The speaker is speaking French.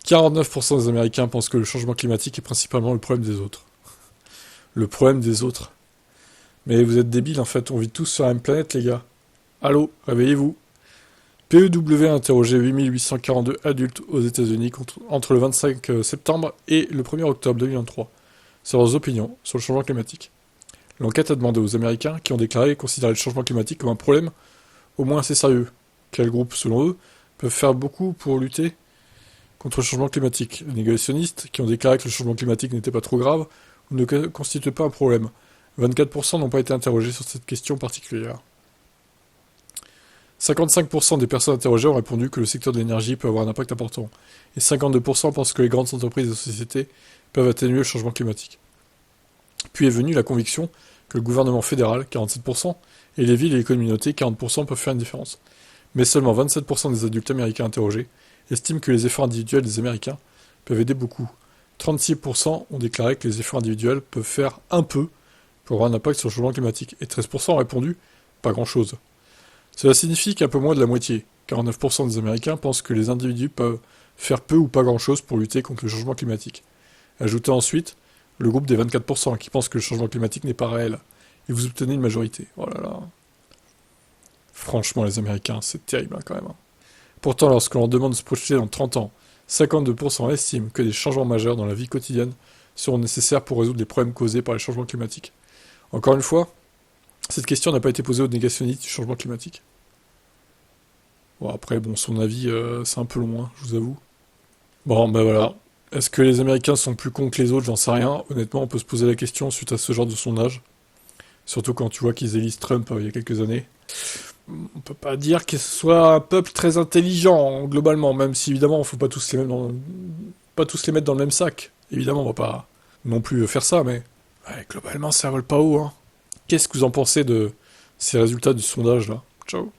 49% des Américains pensent que le changement climatique est principalement le problème des autres. Le problème des autres. Mais vous êtes débiles en fait, on vit tous sur la même planète les gars. Allô, réveillez-vous. PEW a interrogé 8842 adultes aux États-Unis entre le 25 septembre et le 1er octobre 2023 sur leurs opinions sur le changement climatique. L'enquête a demandé aux Américains qui ont déclaré considérer le changement climatique comme un problème au moins assez sérieux. Quels groupes, selon eux, peuvent faire beaucoup pour lutter contre le changement climatique? Les négationnistes qui ont déclaré que le changement climatique n'était pas trop grave ou ne constitue pas un problème. 24% n'ont pas été interrogés sur cette question particulière. 55% des personnes interrogées ont répondu que le secteur de l'énergie peut avoir un impact important, et 52% pensent que les grandes entreprises et sociétés peuvent atténuer le changement climatique. Puis est venue la conviction que le gouvernement fédéral, 47%, et les villes et les communautés, 40%, peuvent faire une différence. Mais seulement 27% des adultes américains interrogés estiment que les efforts individuels des Américains peuvent aider beaucoup. 36% ont déclaré que les efforts individuels peuvent faire un peu pour avoir un impact sur le changement climatique, et 13% ont répondu pas grand-chose. Cela signifie qu'un peu moins de la moitié, 49% des Américains, pensent que les individus peuvent faire peu ou pas grand-chose pour lutter contre le changement climatique. Ajoutez ensuite le groupe des 24% qui pensent que le changement climatique n'est pas réel, et vous obtenez une majorité. Oh là là. Franchement, les Américains, c'est terrible hein, quand même. Pourtant, lorsque l'on demande de se projeter dans 30 ans, 52% estiment que des changements majeurs dans la vie quotidienne seront nécessaires pour résoudre les problèmes causés par les changements climatiques. Encore une fois, cette question n'a pas été posée aux négationnistes du changement climatique. Bon, après, bon, son avis, c'est un peu long, hein, je vous avoue. Bon, ben voilà. Est-ce que les Américains sont plus cons que les autres? J'en sais rien. Honnêtement, on peut se poser la question suite à ce genre de sondage. Surtout quand tu vois qu'ils élisent Trump il y a quelques années. On peut pas dire que ce soit un peuple très intelligent, globalement, même si évidemment, faut pas tous les mettre dans le même sac. Évidemment, on va pas non plus faire ça, mais ouais, globalement, ça vole pas haut, hein. Qu'est-ce que vous en pensez de ces résultats du sondage, là? Ciao.